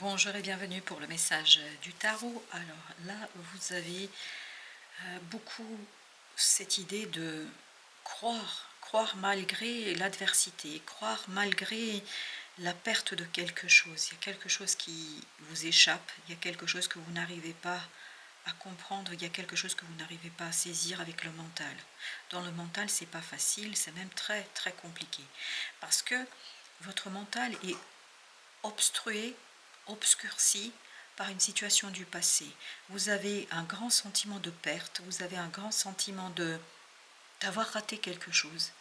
Bonjour et bienvenue pour le message du tarot. Alors là, vous avez beaucoup cette idée de croire malgré l'adversité, croire malgré la perte de quelque chose. Il y a quelque chose qui vous échappe, il y a quelque chose que vous n'arrivez pas à comprendre, il y a quelque chose que vous n'arrivez pas à saisir avec le mental. Dans le mental, c'est pas facile, c'est même très très compliqué. Parce que votre mental est obstrué, obscurci par une situation du passé. Vous avez un grand sentiment de perte, vous avez un grand sentiment d'avoir raté quelque chose,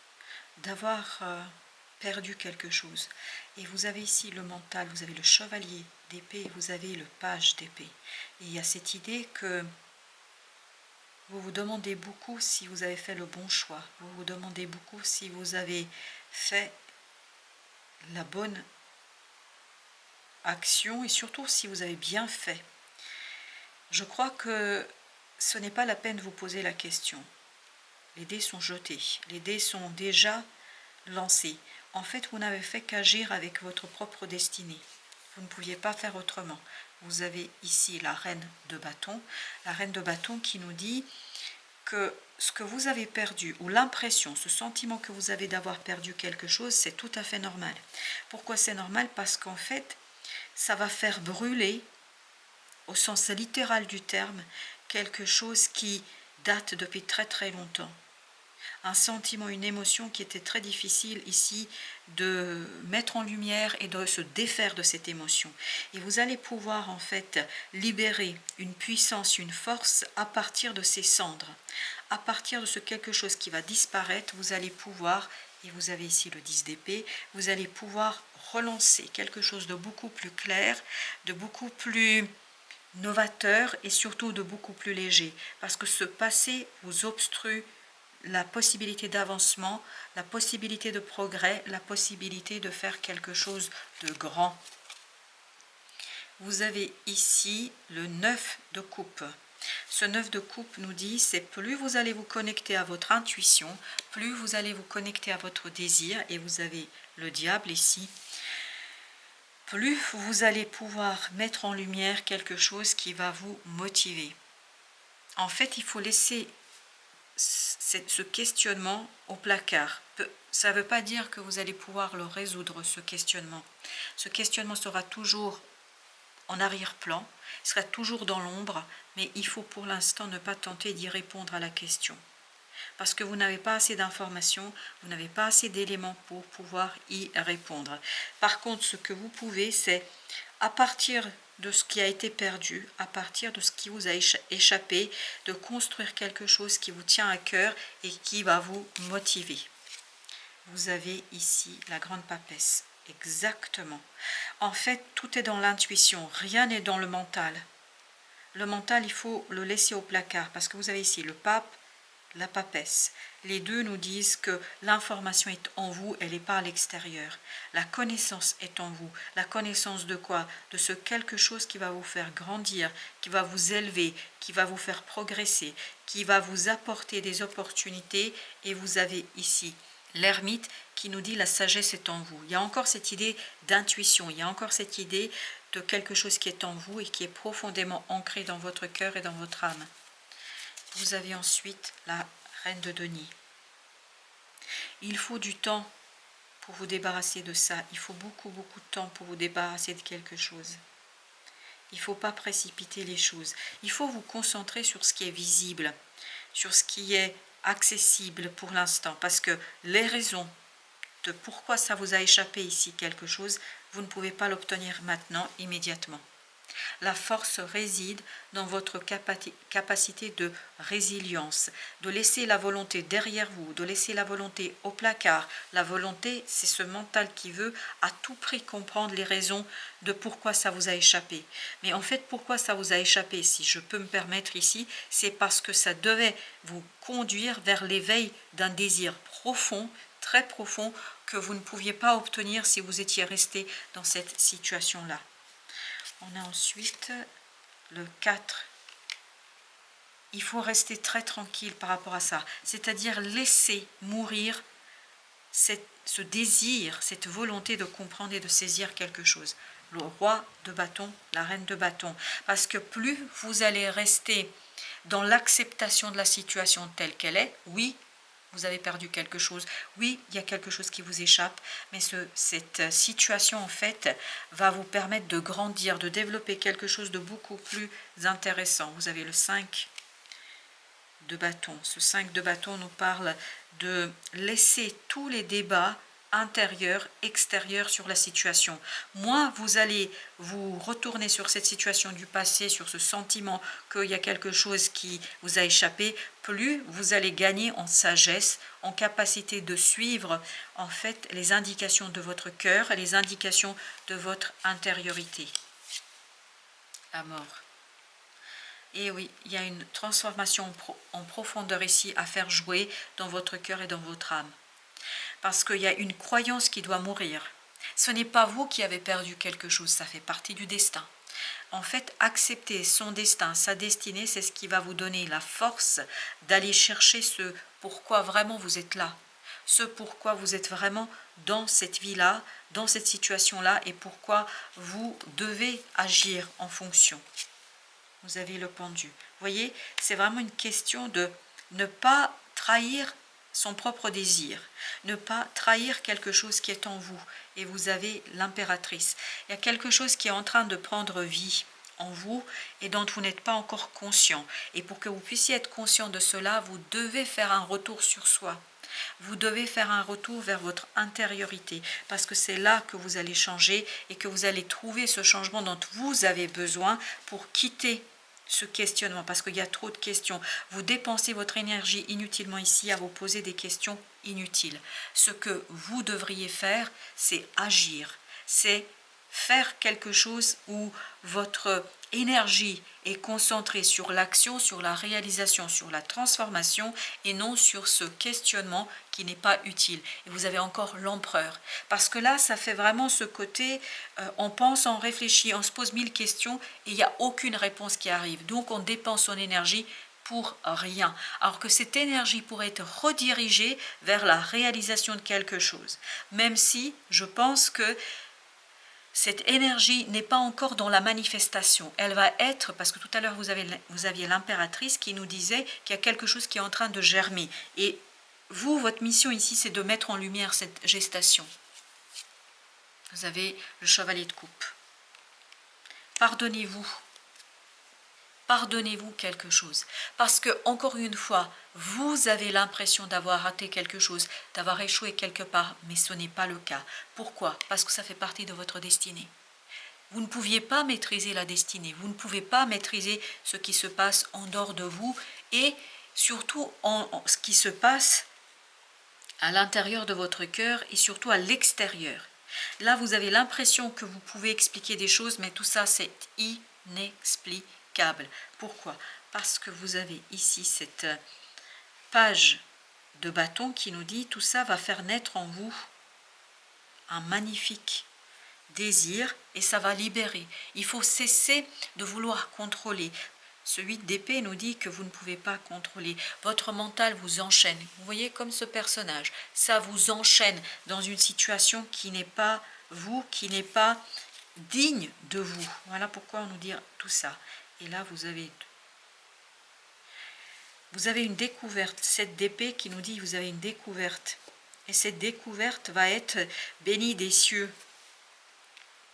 d'avoir perdu quelque chose. Et vous avez ici le mental, vous avez le chevalier d'épée et vous avez le page d'épée. Et il y a cette idée que vous vous demandez beaucoup si vous avez fait le bon choix, vous vous demandez beaucoup si vous avez fait la bonne action et surtout si vous avez bien fait. Je crois que ce n'est pas la peine de vous poser la question. Les dés sont jetés, les dés sont déjà lancés. En fait, vous n'avez fait qu'agir avec votre propre destinée. Vous ne pouviez pas faire autrement. Vous avez ici la reine de bâton qui nous dit que ce que vous avez perdu, ou l'impression, ce sentiment que vous avez d'avoir perdu quelque chose, c'est tout à fait normal. Pourquoi c'est normal? Parce qu'en fait, ça va faire brûler, au sens littéral du terme, quelque chose qui date depuis très très longtemps. Un sentiment, une émotion qui était très difficile ici de mettre en lumière et de se défaire de cette émotion. Et vous allez pouvoir en fait libérer une puissance, une force à partir de ces cendres. À partir de ce quelque chose qui va disparaître, vous allez pouvoir, et vous avez ici le 10 d'épée, vous allez pouvoir relancer quelque chose de beaucoup plus clair, de beaucoup plus novateur et surtout de beaucoup plus léger, parce que ce passé vous obstrue la possibilité d'avancement, la possibilité de progrès, la possibilité de faire quelque chose de grand. Vous avez ici le 9 de coupe. Ce 9 de coupe nous dit, c'est plus vous allez vous connecter à votre intuition, plus vous allez vous connecter à votre désir, et vous avez le diable ici, plus vous allez pouvoir mettre en lumière quelque chose qui va vous motiver. En fait, il faut laisser ce questionnement au placard. Ça ne veut pas dire que vous allez pouvoir le résoudre, ce questionnement. Ce questionnement sera toujours en arrière-plan, il sera toujours dans l'ombre, mais il faut pour l'instant ne pas tenter d'y répondre à la question. Parce que vous n'avez pas assez d'informations, vous n'avez pas assez d'éléments pour pouvoir y répondre. Par contre, ce que vous pouvez, c'est à partir de ce qui a été perdu, à partir de ce qui vous a échappé, de construire quelque chose qui vous tient à cœur et qui va vous motiver. Vous avez ici la grande papesse, exactement. En fait, tout est dans l'intuition, rien n'est dans le mental. Le mental, il faut le laisser au placard, parce que vous avez ici le pape, la papesse. Les deux nous disent que l'information est en vous, elle n'est pas à l'extérieur. La connaissance est en vous. La connaissance de quoi? De ce quelque chose qui va vous faire grandir, qui va vous élever, qui va vous faire progresser, qui va vous apporter des opportunités. Et vous avez ici l'ermite qui nous dit la sagesse est en vous. Il y a encore cette idée d'intuition, il y a encore cette idée de quelque chose qui est en vous et qui est profondément ancré dans votre cœur et dans votre âme. Vous avez ensuite la reine de denier. Il faut du temps pour vous débarrasser de ça. Il faut beaucoup de temps pour vous débarrasser de quelque chose. Il ne faut pas précipiter les choses. Il faut vous concentrer sur ce qui est visible, sur ce qui est accessible pour l'instant. Parce que les raisons de pourquoi ça vous a échappé ici quelque chose, vous ne pouvez pas l'obtenir maintenant, immédiatement. La force réside dans votre capacité de résilience, de laisser la volonté derrière vous, de laisser la volonté au placard. La volonté, c'est ce mental qui veut à tout prix comprendre les raisons de pourquoi ça vous a échappé. Mais en fait, pourquoi ça vous a échappé, si je peux me permettre ici, c'est parce que ça devait vous conduire vers l'éveil d'un désir profond, très profond, que vous ne pouviez pas obtenir si vous étiez resté dans cette situation-là. On a ensuite le 4. Il faut rester très tranquille par rapport à ça. C'est-à-dire laisser mourir ce désir, cette volonté de comprendre et de saisir quelque chose. le roi de bâton, la reine de bâton. Parce que plus vous allez rester dans l'acceptation de la situation telle qu'elle est, oui, vous avez perdu quelque chose, oui, il y a quelque chose qui vous échappe, mais cette situation, en fait, va vous permettre de grandir, de développer quelque chose de beaucoup plus intéressant. Vous avez le 5 de bâton. Ce 5 de bâton nous parle de laisser tous les débats intérieurs, extérieurs sur la situation. Moins vous allez vous retourner sur cette situation du passé, sur ce sentiment qu'il y a quelque chose qui vous a échappé, plus vous allez gagner en sagesse, en capacité de suivre en fait les indications de votre cœur, les indications de votre intériorité. La mort. Et oui, il y a une transformation en profondeur ici à faire jouer dans votre cœur et dans votre âme. Parce qu'il y a une croyance qui doit mourir. Ce n'est pas vous qui avez perdu quelque chose, ça fait partie du destin. En fait, accepter son destin, sa destinée, c'est ce qui va vous donner la force d'aller chercher ce pourquoi vraiment vous êtes là. Ce pourquoi vous êtes vraiment dans cette vie-là, dans cette situation-là, et pourquoi vous devez agir en fonction. Vous avez le pendu. Vous voyez, c'est vraiment une question de ne pas trahir son propre désir, ne pas trahir quelque chose qui est en vous. Et vous avez l'impératrice. Il y a quelque chose qui est en train de prendre vie en vous et dont vous n'êtes pas encore conscient. Et pour que vous puissiez être conscient de cela, vous devez faire un retour sur soi. Vous devez faire un retour vers votre intériorité parce que c'est là que vous allez changer et que vous allez trouver ce changement dont vous avez besoin pour quitter ce questionnement, parce qu'il y a trop de questions. Vous dépensez votre énergie inutilement ici à vous poser des questions inutiles. Ce que vous devriez faire, c'est agir, c'est faire quelque chose où votre énergie est concentrée sur l'action, sur la réalisation, sur la transformation et non sur ce questionnement qui n'est pas utile. Et vous avez encore l'empereur. Parce que là, ça fait vraiment ce côté, on pense, on réfléchit, on se pose 1000 questions et il n'y a aucune réponse qui arrive. Donc on dépense son énergie pour rien. Alors que cette énergie pourrait être redirigée vers la réalisation de quelque chose. Même si je pense que cette énergie n'est pas encore dans la manifestation. Elle va être, parce que tout à l'heure vous aviez l'impératrice qui nous disait qu'il y a quelque chose qui est en train de germer. Et vous, votre mission ici, c'est de mettre en lumière cette gestation. Vous avez le chevalier de coupe. Pardonnez-vous. Pardonnez-vous quelque chose. Parce que, encore une fois, vous avez l'impression d'avoir raté quelque chose, d'avoir échoué quelque part, mais ce n'est pas le cas. Pourquoi? Parce que ça fait partie de votre destinée. Vous ne pouviez pas maîtriser la destinée, vous ne pouvez pas maîtriser ce qui se passe en dehors de vous et surtout ce qui se passe à l'intérieur de votre cœur et surtout à l'extérieur. Là, vous avez l'impression que vous pouvez expliquer des choses, mais tout ça, c'est inexplicable. Pourquoi? Parce que vous avez ici cette page de bâton qui nous dit tout ça va faire naître en vous un magnifique désir et ça va libérer. Il faut cesser de vouloir contrôler. Ce 8 d'épée nous dit que vous ne pouvez pas contrôler. Votre mental vous enchaîne. Vous voyez comme ce personnage. Ça vous enchaîne dans une situation qui n'est pas vous, qui n'est pas digne de vous. Voilà pourquoi on nous dit tout ça. Et là, vous avez une découverte, cette d'épée qui nous dit vous avez une découverte. Et cette découverte va être bénie des cieux.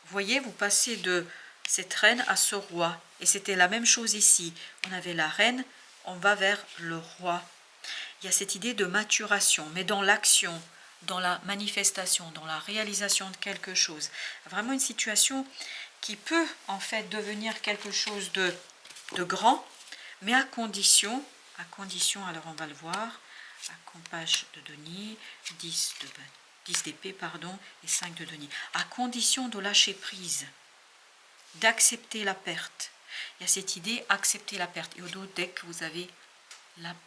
Vous voyez, vous passez de cette reine à ce roi. Et c'était la même chose ici. On avait la reine, on va vers le roi. Il y a cette idée de maturation, mais dans l'action, dans la manifestation, dans la réalisation de quelque chose. Vraiment une situation qui peut en fait devenir quelque chose de grand, mais à condition, alors on va le voir, à compage de denier, 10 d'épée, pardon, et 5 de denier, à condition de lâcher prise, d'accepter la perte. Il y a cette idée, accepter la perte. Et au dos deck, vous avez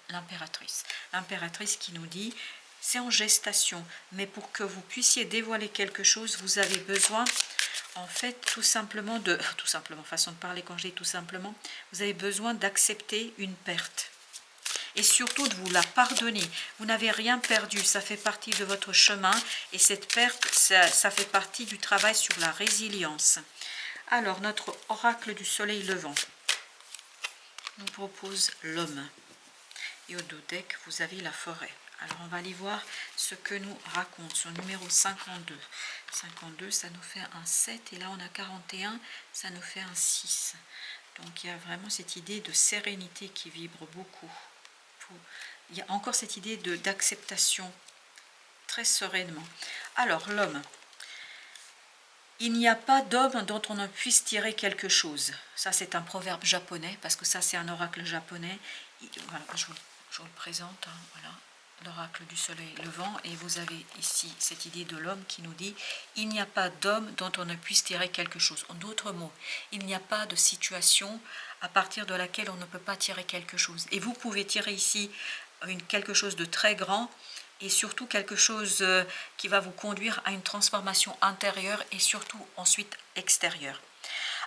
l'impératrice. L'impératrice qui nous dit, c'est en gestation, mais pour que vous puissiez dévoiler quelque chose, vous avez besoin, en fait, tout simplement, façon de parler quand je dis tout simplement, vous avez besoin d'accepter une perte. Et surtout de vous la pardonner. Vous n'avez rien perdu, ça fait partie de votre chemin. Et cette perte, ça fait partie du travail sur la résilience. Alors, notre oracle du soleil levant nous propose l'homme. Et au dos deck, vous avez la forêt. Alors, on va aller voir ce que nous raconte son numéro 52. 52, ça nous fait un 7. Et là, on a 41, ça nous fait un 6. Donc, il y a vraiment cette idée de sérénité qui vibre beaucoup. Il y a encore cette idée d'acceptation très sereinement. Alors, l'homme. Il n'y a pas d'homme dont on ne puisse tirer quelque chose. Ça, c'est un proverbe japonais, parce que ça, c'est un oracle japonais. Voilà, je vous le présente, hein, voilà, l'oracle du soleil levant. Et vous avez ici cette idée de l'homme qui nous dit « Il n'y a pas d'homme dont on ne puisse tirer quelque chose ». En d'autres mots, il n'y a pas de situation à partir de laquelle on ne peut pas tirer quelque chose. Et vous pouvez tirer ici quelque chose de très grand, et surtout quelque chose qui va vous conduire à une transformation intérieure et surtout ensuite extérieure.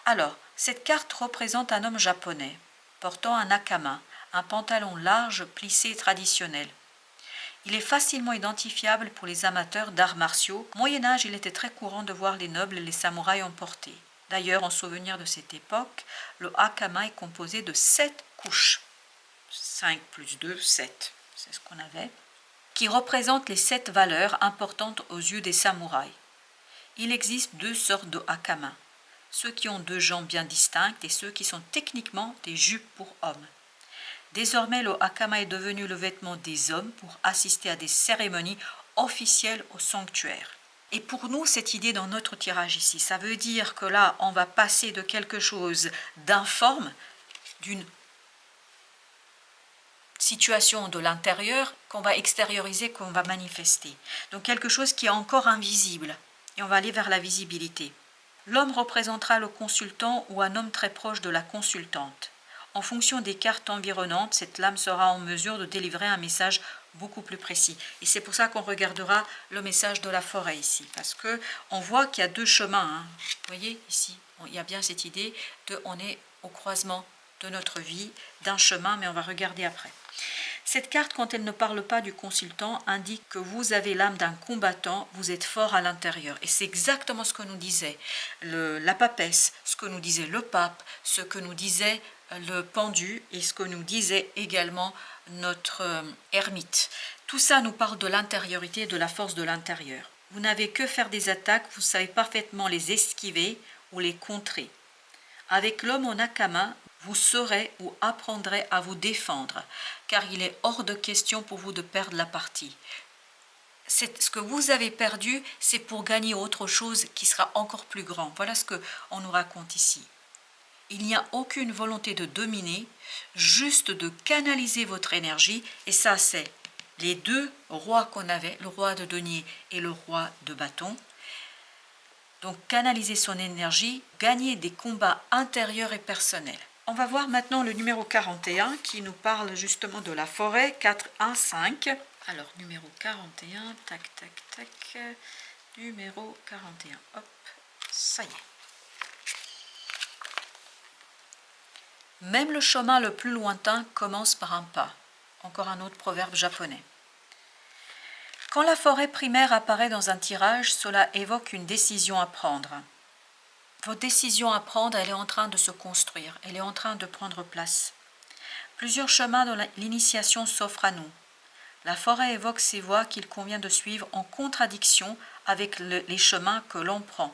Alors, cette carte représente un homme japonais portant un akama, un pantalon large plissé traditionnel. Il est facilement identifiable pour les amateurs d'arts martiaux. Au Moyen-Âge, il était très courant de voir les nobles et les samouraïs en porter. D'ailleurs, en souvenir de cette époque, le akama est composé de 7 couches. 5 plus 2, 7. C'est ce qu'on avait. Qui représentent les 7 valeurs importantes aux yeux des samouraïs. Il existe 2 sortes de hakama, ceux qui ont 2 jambes bien distinctes et ceux qui sont techniquement des jupes pour hommes. Désormais, le hakama est devenu le vêtement des hommes pour assister à des cérémonies officielles au sanctuaire. Et pour nous, cette idée dans notre tirage ici, ça veut dire que là, on va passer de quelque chose d'informe, d'une situation de l'intérieur qu'on va extérioriser, qu'on va manifester. Donc quelque chose qui est encore invisible. Et on va aller vers la visibilité. L'homme représentera le consultant ou un homme très proche de la consultante. En fonction des cartes environnantes, cette lame sera en mesure de délivrer un message beaucoup plus précis. Et c'est pour ça qu'on regardera le message de la forêt ici. Parce que on voit qu'il y a 2 chemins. Hein. Vous voyez ici, il y a bien cette idée de on est au croisement de notre vie, d'un chemin, mais on va regarder après. Cette carte, quand elle ne parle pas du consultant, indique que vous avez l'âme d'un combattant, vous êtes fort à l'intérieur. Et c'est exactement ce que nous disait la papesse, ce que nous disait le pape, ce que nous disait le pendu et ce que nous disait également notre ermite. Tout ça nous parle de l'intériorité, de la force de l'intérieur. Vous n'avez que faire des attaques, vous savez parfaitement les esquiver ou les contrer. Avec l'homme en akama, vous saurez ou apprendrez à vous défendre, car il est hors de question pour vous de perdre la partie. Ce que vous avez perdu, c'est pour gagner autre chose qui sera encore plus grand. Voilà ce qu'on nous raconte ici. Il n'y a aucune volonté de dominer, juste de canaliser votre énergie, et ça c'est les 2 rois qu'on avait, le roi de denier et le roi de bâton. Donc canaliser son énergie, gagner des combats intérieurs et personnels. On va voir maintenant le numéro 41 qui nous parle justement de la forêt, 4, 1, 5. Alors numéro 41, tac, tac, tac, numéro 41, hop, ça y est. Même le chemin le plus lointain commence par un pas. Encore un autre proverbe japonais. Quand la forêt primaire apparaît dans un tirage, cela évoque une décision à prendre. Votre décision à prendre, elle est en train de se construire, elle est en train de prendre place. Plusieurs chemins de l'initiation s'offrent à nous. La forêt évoque ces voies qu'il convient de suivre en contradiction avec les chemins que l'on prend.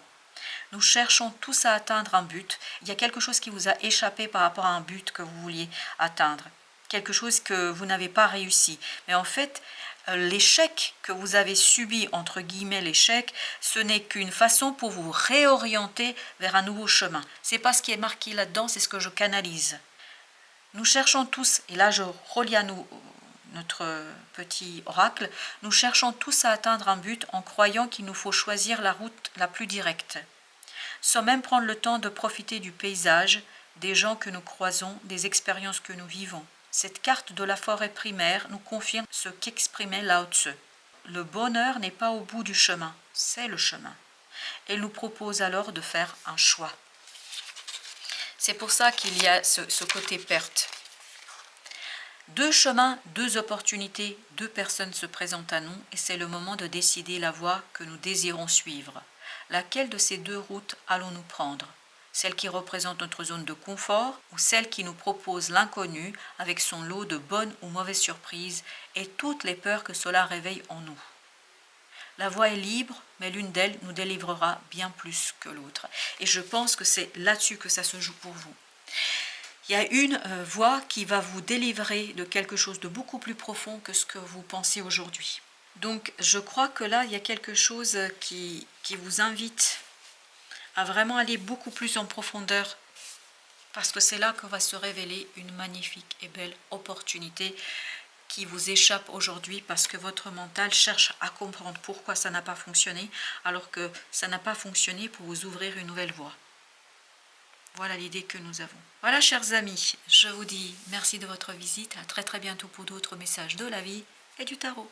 Nous cherchons tous à atteindre un but. Il y a quelque chose qui vous a échappé par rapport à un but que vous vouliez atteindre. Quelque chose que vous n'avez pas réussi. Mais en fait, l'échec que vous avez subi, entre guillemets l'échec, ce n'est qu'une façon pour vous réorienter vers un nouveau chemin. C'est pas ce qui est marqué là-dedans, c'est ce que je canalise. Nous cherchons tous, et là je relis à nous notre petit oracle, nous cherchons tous à atteindre un but en croyant qu'il nous faut choisir la route la plus directe, sans même prendre le temps de profiter du paysage, des gens que nous croisons, des expériences que nous vivons. Cette carte de la forêt primaire nous confirme ce qu'exprimait Lao Tzu. Le bonheur n'est pas au bout du chemin, c'est le chemin. Elle nous propose alors de faire un choix. C'est pour ça qu'il y a ce côté perte. 2 chemins, 2 opportunités, 2 personnes se présentent à nous et c'est le moment de décider la voie que nous désirons suivre. Laquelle de ces 2 routes allons-nous prendre? celle qui représente notre zone de confort ou celle qui nous propose l'inconnu avec son lot de bonnes ou mauvaises surprises et toutes les peurs que cela réveille en nous. La voie est libre, mais l'une d'elles nous délivrera bien plus que l'autre. Et je pense que c'est là-dessus que ça se joue pour vous. Il y a une voie qui va vous délivrer de quelque chose de beaucoup plus profond que ce que vous pensez aujourd'hui. Donc je crois que là, il y a quelque chose qui vous invite à vraiment aller beaucoup plus en profondeur, parce que c'est là que va se révéler une magnifique et belle opportunité qui vous échappe aujourd'hui parce que votre mental cherche à comprendre pourquoi ça n'a pas fonctionné, alors que ça n'a pas fonctionné pour vous ouvrir une nouvelle voie. Voilà l'idée que nous avons. Voilà, chers amis, je vous dis merci de votre visite. À très très bientôt pour d'autres messages de la vie et du tarot.